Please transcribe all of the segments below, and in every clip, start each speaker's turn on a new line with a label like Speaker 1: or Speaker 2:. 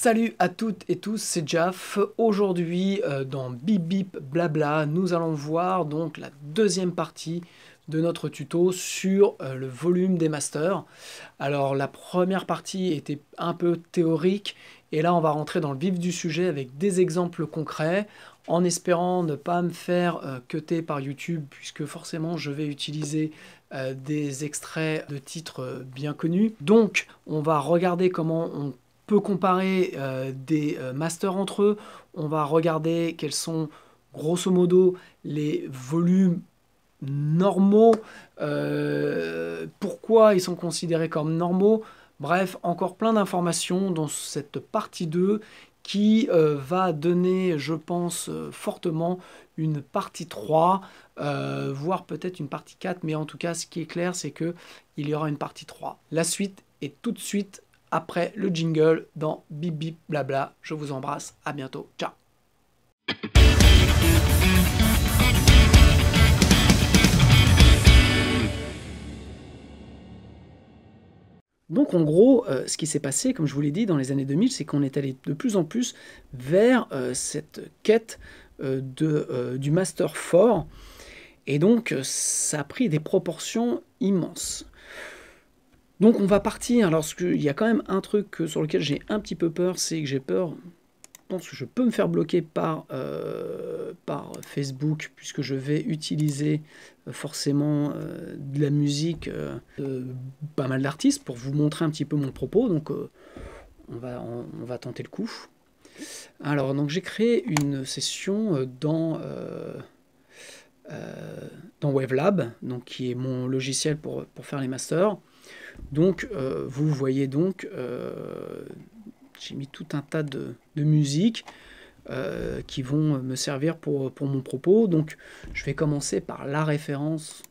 Speaker 1: Salut à toutes et tous, c'est Jaf. Aujourd'hui, dans Bip Bip Blabla, nous allons voir donc la deuxième partie de notre tuto sur le volume des masters. Alors la première partie était un peu théorique et là on va rentrer dans le vif du sujet avec des exemples concrets en espérant ne pas me faire cutter par YouTube puisque forcément je vais utiliser des extraits de titres bien connus. Donc on va regarder comment on peut comparer des masters entre eux. On va regarder quels sont grosso modo les volumes normaux, pourquoi ils sont considérés comme normaux. Bref, encore plein d'informations dans cette partie 2 qui va donner, je pense, fortement une partie 3, voire peut-être une partie 4, mais en tout cas, ce qui est clair, c'est qu'il y aura une partie 3. La suite est tout de suite après le jingle dans Bip Bip Blabla. Je vous embrasse, à bientôt, ciao. Donc en gros, ce qui s'est passé, comme je vous l'ai dit, dans les années 2000, c'est qu'on est allé de plus en plus vers cette quête du master fort, et donc ça a pris des proportions immenses. Donc on va partir, alors il y a quand même un truc sur lequel j'ai un petit peu peur, c'est que j'ai peur, je pense que je peux me faire bloquer par Facebook, puisque je vais utiliser forcément de la musique de pas mal d'artistes pour vous montrer un petit peu mon propos, donc on va tenter le coup. Alors donc j'ai créé une session dans Wavelab, donc, qui est mon logiciel pour faire les masters. Donc vous voyez donc j'ai mis tout un tas de musiques qui vont me servir pour mon propos. Donc je vais commencer par la référence,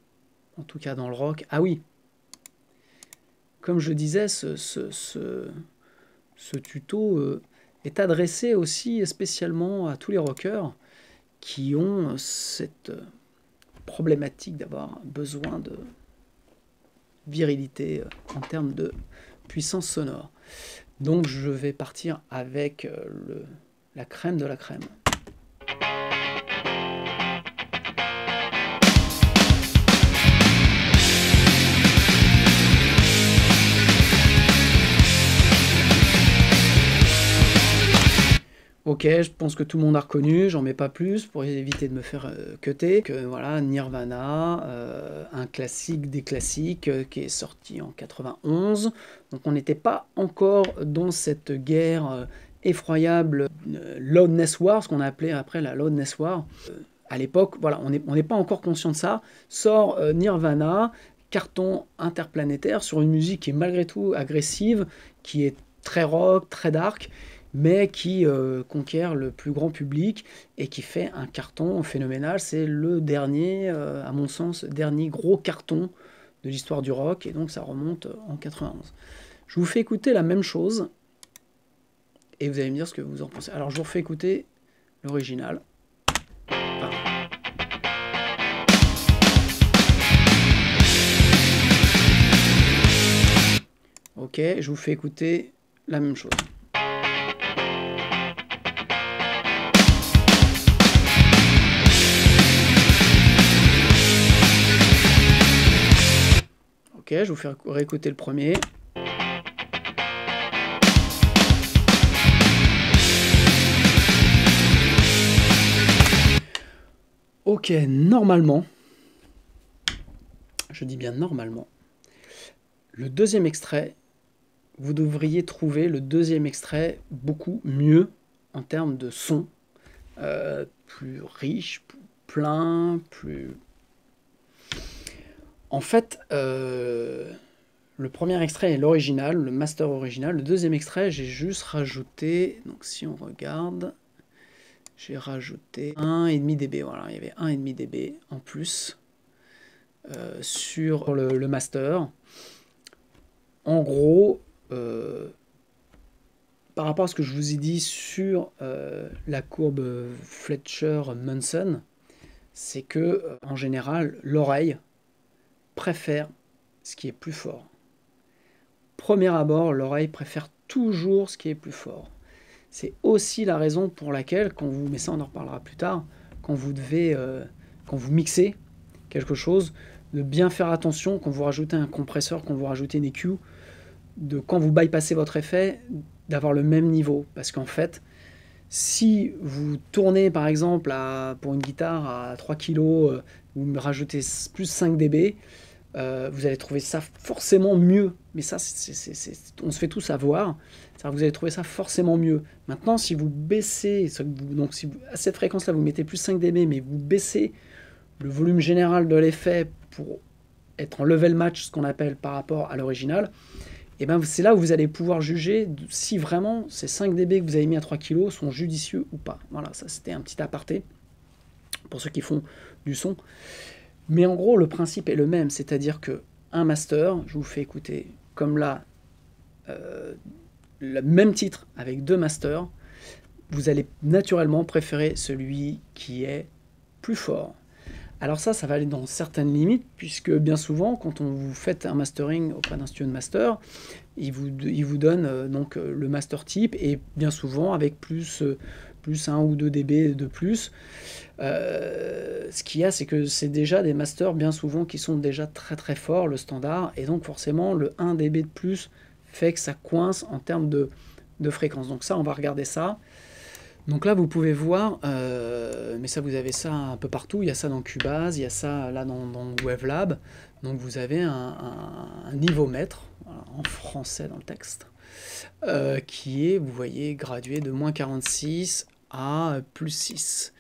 Speaker 1: en tout cas dans le rock. Ah oui, comme je disais, ce tuto est adressé aussi spécialement à tous les rockers qui ont cette problématique d'avoir besoin de virilité en termes de puissance sonore. Donc je vais partir avec la crème de la crème. Ok, je pense que tout le monde a reconnu, j'en mets pas plus pour éviter de me faire cutter. Voilà, Nirvana, un classique des classiques qui est sorti en 91. Donc on n'était pas encore dans cette guerre effroyable Loudness War, ce qu'on a appelé après la Loudness War. À l'époque, voilà, on n'est pas encore conscient de ça. Sort Nirvana, carton interplanétaire sur une musique qui est malgré tout agressive, qui est très rock, très dark, mais qui conquiert le plus grand public et qui fait un carton phénoménal. C'est le dernier, à mon sens, dernier gros carton de l'histoire du rock, et donc ça remonte en 91. Je vous fais écouter la même chose, et vous allez me dire ce que vous en pensez. Alors je vous refais écouter l'original. Ok, je vous fais écouter la même chose. Ok, je vous fais réécouter le premier. Ok, normalement, je dis bien normalement, le deuxième extrait, vous devriez trouver le deuxième extrait beaucoup mieux en termes de son, plus riche, plus plein, plus... En fait, le premier extrait est l'original, le master original. Le deuxième extrait, j'ai juste rajouté, donc si on regarde, j'ai rajouté 1,5 dB, voilà, il y avait 1,5 dB en plus sur le master. En gros, par rapport à ce que je vous ai dit sur la courbe Fletcher-Munson, c'est que en général, l'oreille préfère ce qui est plus fort. Premier abord, l'oreille préfère toujours ce qui est plus fort. C'est aussi la raison pour laquelle, mais ça on en reparlera plus tard, quand vous mixez quelque chose, de bien faire attention quand vous rajoutez un compresseur, quand vous rajoutez une EQ, quand vous bypassez votre effet, d'avoir le même niveau. Parce qu'en fait, si vous tournez par exemple pour une guitare à 3 kg, vous rajoutez plus 5 dB, vous allez trouver ça forcément mieux. Mais ça, on se fait tous avoir. C'est-à-dire que vous allez trouver ça forcément mieux. Maintenant, si vous baissez, donc si à cette fréquence-là, vous mettez plus 5 dB, mais vous baissez le volume général de l'effet pour être en level match, ce qu'on appelle par rapport à l'original, et ben c'est là où vous allez pouvoir juger si vraiment ces 5 dB que vous avez mis à 3 kg sont judicieux ou pas. Voilà, ça c'était un petit aparté pour ceux qui font du son. Mais en gros, le principe est le même, c'est-à-dire que un master, je vous fais écouter comme là, le même titre avec 2 masters, vous allez naturellement préférer celui qui est plus fort. Alors ça va aller dans certaines limites, puisque bien souvent, quand vous faites un mastering auprès d'un studio de master, il vous donne donc le master type, et bien souvent avec plus 1 ou 2 dB de plus. Ce qu'il y a, c'est que c'est déjà des masters bien souvent qui sont déjà très très forts, le standard, et donc forcément le 1 dB de plus fait que ça coince en termes de fréquence. Donc ça, on va regarder ça. Donc là, vous pouvez voir, mais ça, vous avez ça un peu partout. Il y a ça dans Cubase, il y a ça là dans Wavelab. Donc vous avez un nivomètre, voilà, en français dans le texte, qui est, vous voyez, gradué de -46 à +6,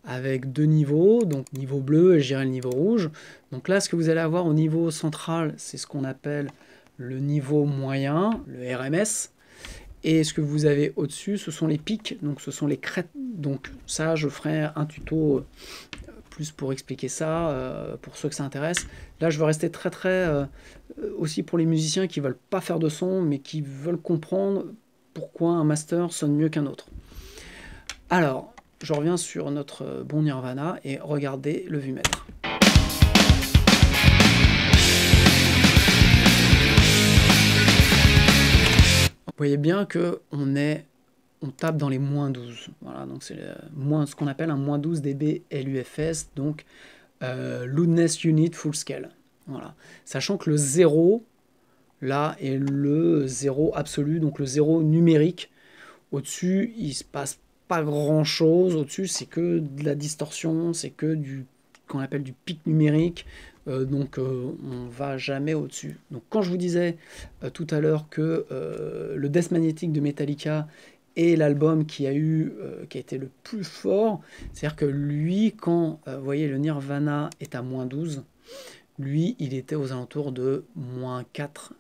Speaker 1: avec 2 niveaux, donc niveau bleu et je dirais le niveau rouge. Donc là, ce que vous allez avoir au niveau central, c'est ce qu'on appelle le niveau moyen, le RMS. Et ce que vous avez au-dessus, ce sont les pics, donc ce sont les crêtes. Donc ça, je ferai un tuto plus pour expliquer ça, pour ceux que ça intéresse. Là, je veux rester très aussi pour les musiciens qui ne veulent pas faire de son, mais qui veulent comprendre pourquoi un master sonne mieux qu'un autre. Alors, je reviens sur notre bon Nirvana et regardez le vumètre. Vous voyez bien que on tape dans les -12. Voilà, donc c'est ce qu'on appelle un -12 dB LUFS, donc Loudness Unit Full Scale. Voilà. Sachant que le 0, là, est le 0 absolu, donc le 0 numérique. Au-dessus, il se passe pas grand-chose. Au-dessus, c'est que de la distorsion, c'est que qu'on appelle du pic numérique. Donc on va jamais au-dessus. Donc quand je vous disais tout à l'heure que le Death Magnetic de Metallica est l'album qui a été le plus fort, c'est-à-dire que lui, quand vous voyez le Nirvana est à -12, lui il était aux alentours de -4,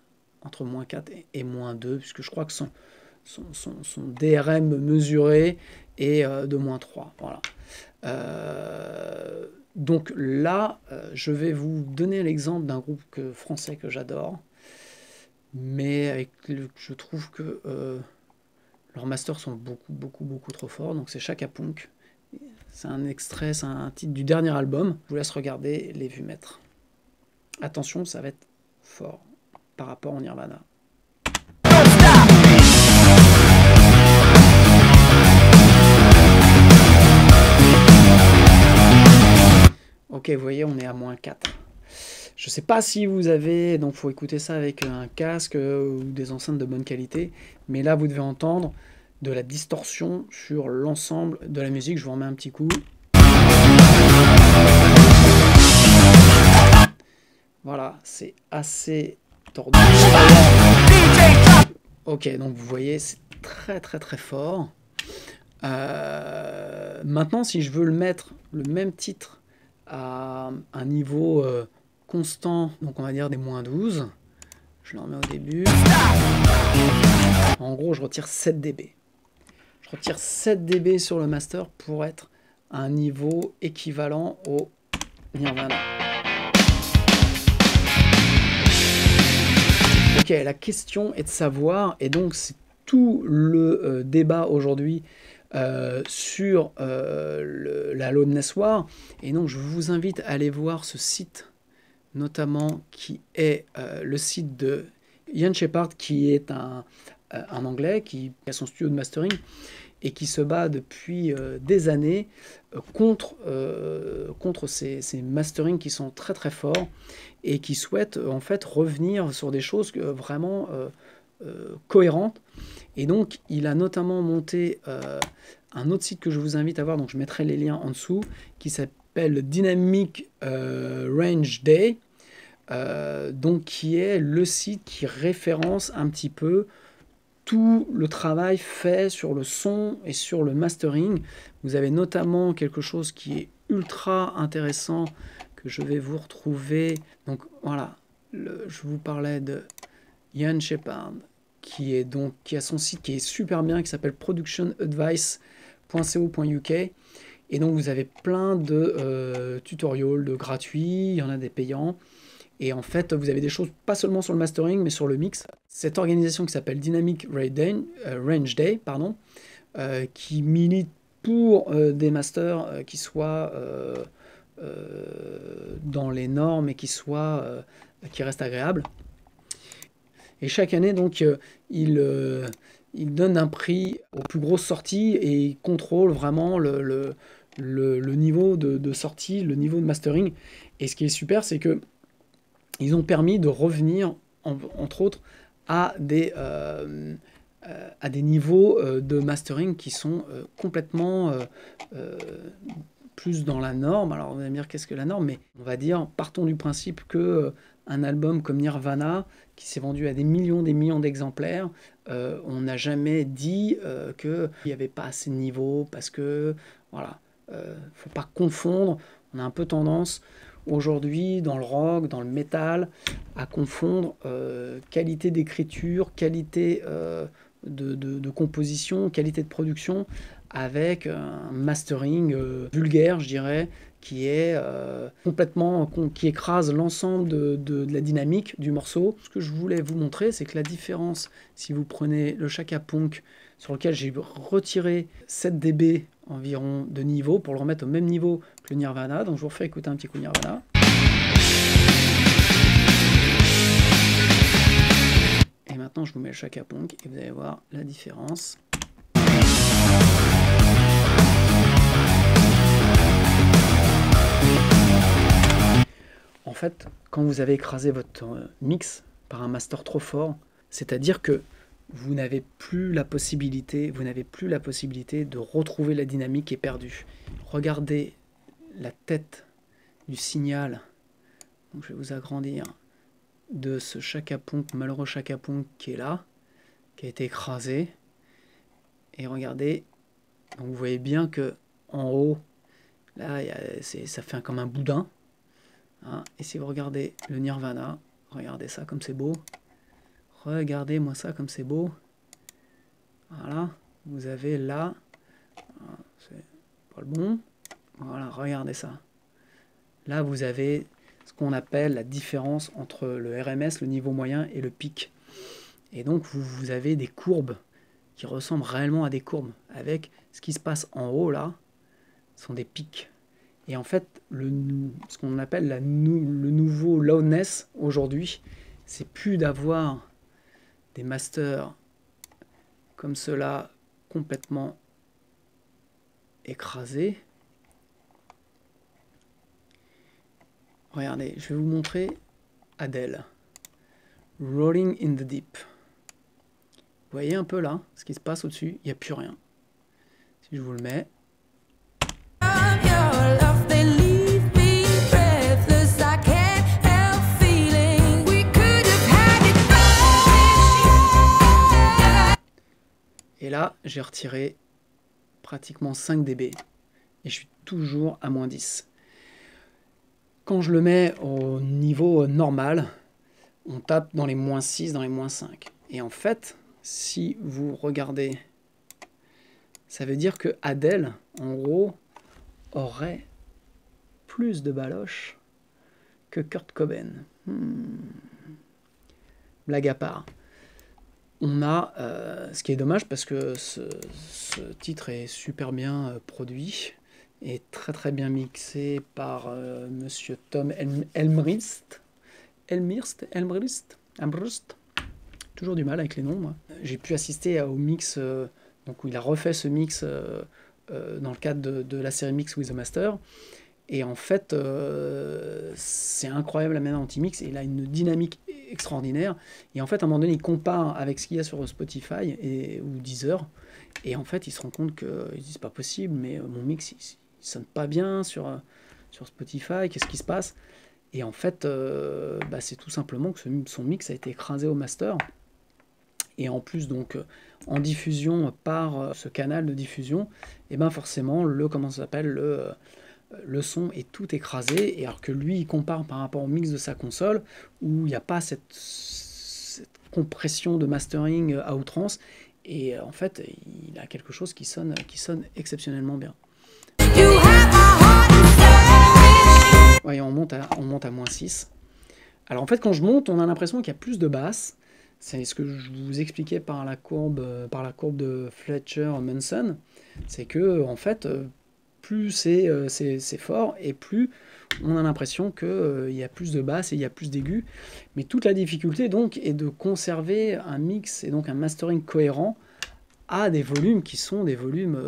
Speaker 1: entre -4 et -2, puisque je crois que son DRM mesuré est de -3. Voilà. Donc là, je vais vous donner l'exemple d'un groupe français que j'adore, mais je trouve que leurs masters sont beaucoup trop forts, donc c'est Chaka Ponk. C'est un extrait, c'est un titre du dernier album. Je vous laisse regarder les vumètres. Attention, ça va être fort par rapport au Nirvana. Ok, vous voyez, on est à -4. Je ne sais pas si vous avez, donc il faut écouter ça avec un casque ou des enceintes de bonne qualité, mais là vous devez entendre de la distorsion sur l'ensemble de la musique. Je vous remets un petit coup. Voilà, c'est assez tordu. Ok, donc vous voyez, c'est très fort. Maintenant, si je veux le mettre, le même titre, à un niveau constant, donc on va dire des -12, je le remets au début. En gros, je retire 7 dB. Je retire 7 dB sur le master pour être à un niveau équivalent au Nirvana. Ok, la question est de savoir, et donc c'est tout le débat aujourd'hui sur la Loudness War, et donc je vous invite à aller voir ce site, notamment qui est le site de Ian Shepherd, qui est un un Anglais qui a son studio de mastering et qui se bat depuis des années contre ces masterings qui sont très très forts et qui souhaite en fait revenir sur des choses vraiment cohérentes. Et donc il a notamment monté un autre site que je vous invite à voir, donc je mettrai les liens en dessous, qui s'appelle Dynamic Range Day, donc qui est le site qui référence un petit peu tout le travail fait sur le son et sur le mastering. Vous avez notamment quelque chose qui est ultra intéressant que je vais vous retrouver. Donc voilà, je vous parlais de Ian Shepard qui a son site qui est super bien, qui s'appelle productionadvice.co.uk. Et donc vous avez plein de tutoriels, de gratuits, il y en a des payants. Et en fait, vous avez des choses pas seulement sur le mastering, mais sur le mix. Cette organisation qui s'appelle Dynamic Range Day, qui milite pour des masters qui soient dans les normes et qui restent agréables. Et chaque année, donc, il donne un prix aux plus grosses sorties et il contrôle vraiment le niveau de sortie, le niveau de mastering. Et ce qui est super, c'est que ils ont permis de revenir, entre autres, à des niveaux de mastering qui sont complètement plus dans la norme. Alors on va me dire qu'est-ce que la norme, mais on va dire, partons du principe que un album comme Nirvana, qui s'est vendu à des millions d'exemplaires, on n'a jamais dit qu'il n'y avait pas assez de niveau, parce que, voilà, faut pas confondre, on a un peu tendance aujourd'hui, dans le rock, dans le métal, à confondre qualité d'écriture, qualité de composition, qualité de production, avec un mastering vulgaire, je dirais, qui est qui écrase l'ensemble de la dynamique du morceau. Ce que je voulais vous montrer, c'est que la différence, si vous prenez le Chaka Ponk, sur lequel j'ai retiré 7 dB environ de niveau, pour le remettre au même niveau que le Nirvana, donc je vous refais écouter un petit coup Nirvana. Et maintenant je vous mets le Chaka Ponk, et vous allez voir la différence. En fait, quand vous avez écrasé votre mix par un master trop fort, c'est-à-dire que vous n'avez plus la possibilité de retrouver la dynamique qui est perdue. Regardez la tête du signal, donc je vais vous agrandir, de ce Chaka Ponk, malheureux Chaka Ponk qui est là, qui a été écrasé. Et regardez, donc vous voyez bien que en haut, là, ça fait comme un boudin. Hein, et si vous regardez le Nirvana, regardez ça comme c'est beau. Regardez-moi ça comme c'est beau. Voilà, vous avez là, c'est pas le bon. Voilà, regardez ça. Là, vous avez ce qu'on appelle la différence entre le RMS, le niveau moyen, et le pic. Et donc, vous avez des courbes qui ressemblent réellement à des courbes, avec ce qui se passe en haut, là, sont des pics. Et en fait, ce qu'on appelle le nouveau loudness aujourd'hui, c'est plus d'avoir des masters comme cela, complètement écrasés. Regardez, je vais vous montrer Adele. Rolling in the Deep. Vous voyez un peu là, ce qui se passe au-dessus, il n'y a plus rien. Si je vous le mets. Et là, j'ai retiré pratiquement 5 dB. Et je suis toujours à moins 10. Quand je le mets au niveau normal, on tape dans les moins 6, dans les moins 5. Et en fait, si vous regardez, ça veut dire que Adele, en gros, aurait plus de baloches que Kurt Cobain. Blague à part. On a, ce qui est dommage parce que ce titre est super bien produit et très très bien mixé par monsieur Tom Elmrist. toujours du mal avec les noms, moi. J'ai pu assister au mix, donc où il a refait ce mix dans le cadre de la série Mix with the Master. Et en fait, c'est incroyable la manière dont il mixe, et il a une dynamique extraordinaire. Et en fait, à un moment donné, il compare avec ce qu'il y a sur Spotify ou Deezer, et en fait, il se rend compte qu'il dit c'est pas possible, mais mon mix, il sonne pas bien sur Spotify, qu'est-ce qui se passe? Et en fait, c'est tout simplement que son mix a été écrasé au master. Et en plus, donc, en diffusion par ce canal de diffusion, et ben forcément, comment ça s'appelle, le son est tout écrasé, et alors que lui, il compare par rapport au mix de sa console, où il n'y a pas cette compression de mastering à outrance, et en fait, il a quelque chose qui sonne exceptionnellement bien. Ouais, on monte à -6. Alors en fait, quand je monte, on a l'impression qu'il y a plus de basses. C'est ce que je vous expliquais par la courbe de Fletcher-Munson. C'est que, en fait, plus c'est fort, et plus on a l'impression qu'il y a plus de basses et il y a plus d'aigus. Mais toute la difficulté, donc, est de conserver un mix et donc un mastering cohérent à des volumes qui sont des volumes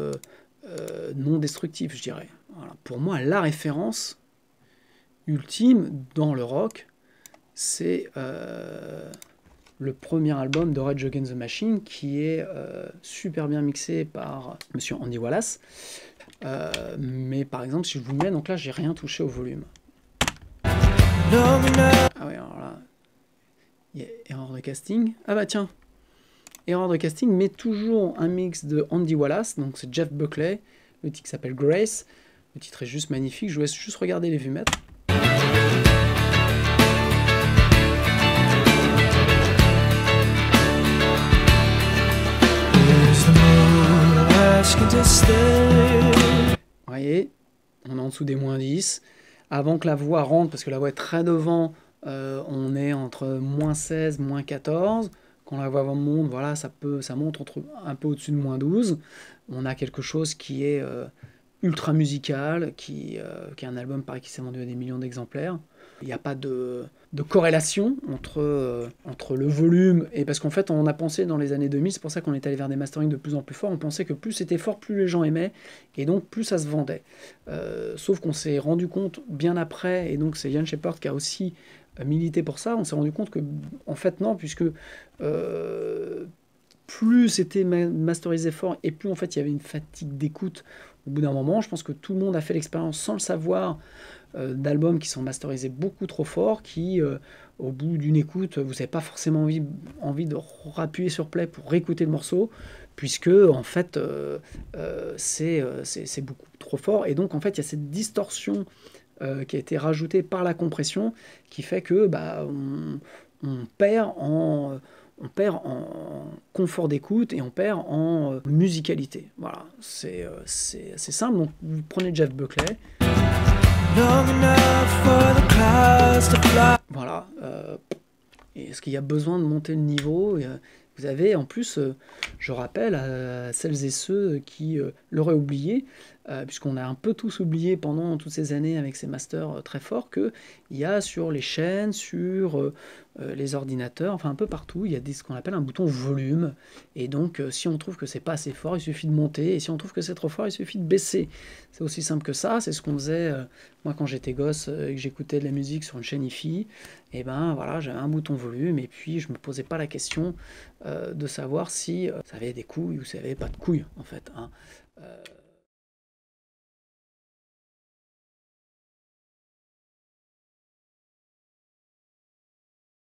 Speaker 1: non destructifs, je dirais. Voilà. Pour moi, la référence ultime dans le rock, c'est le premier album de Rage Against the Machine, qui est super bien mixé par monsieur Andy Wallace. Mais par exemple, si je vous mets, donc là, j'ai rien touché au volume. Ah oui, alors là, il y a erreur de casting. Ah bah tiens, erreur de casting, mais toujours un mix de Andy Wallace, donc c'est Jeff Buckley, le titre s'appelle Grace, le titre est juste magnifique, je vous laisse juste regarder les vumètres. Vous voyez, on est en dessous des -10. Avant que la voix rentre, parce que la voix est très devant, on est entre -16, -14. Quand la voix monte, voilà, ça monte un peu au-dessus de -12. On a quelque chose qui est ultra musical, qui est un album pareil qui s'est vendu à des millions d'exemplaires. Il n'y a pas de corrélation entre le volume, et parce qu'en fait on a pensé dans les années 2000, c'est pour ça qu'on est allé vers des masterings de plus en plus forts, on pensait que plus c'était fort, plus les gens aimaient, et donc plus ça se vendait. Sauf qu'on s'est rendu compte bien après, et donc c'est Ian Shepherd qui a aussi milité pour ça, on s'est rendu compte que en fait non, puisque plus c'était masterisé fort, et plus en fait il y avait une fatigue d'écoute au bout d'un moment. Je pense que tout le monde a fait l'expérience sans le savoir, d'albums qui sont masterisés beaucoup trop fort, qui au bout d'une écoute, vous n'avez pas forcément envie de rappuyer sur play pour réécouter le morceau, puisque en fait c'est beaucoup trop fort, et donc en fait il y a cette distorsion qui a été rajoutée par la compression, qui fait que on perd en confort d'écoute, et on perd en musicalité. Voilà, c'est assez simple. Donc vous prenez Jeff Buckley. Voilà. Est-ce qu'il y a besoin de monter le niveau? Vous avez en plus, je rappelle à celles et ceux qui l'auraient oublié, puisqu'on a un peu tous oublié pendant toutes ces années avec ces masters très forts, qu'il y a sur les chaînes, sur les ordinateurs, enfin un peu partout, il y a ce qu'on appelle un bouton volume, et donc si on trouve que c'est pas assez fort, il suffit de monter, et si on trouve que c'est trop fort, il suffit de baisser. C'est aussi simple que ça, c'est ce qu'on faisait moi quand j'étais gosse et que j'écoutais de la musique sur une chaîne hi-fi, et ben voilà, j'avais un bouton volume, et puis je me posais pas la question de savoir si ça avait des couilles ou ça avait pas de couilles en fait, hein.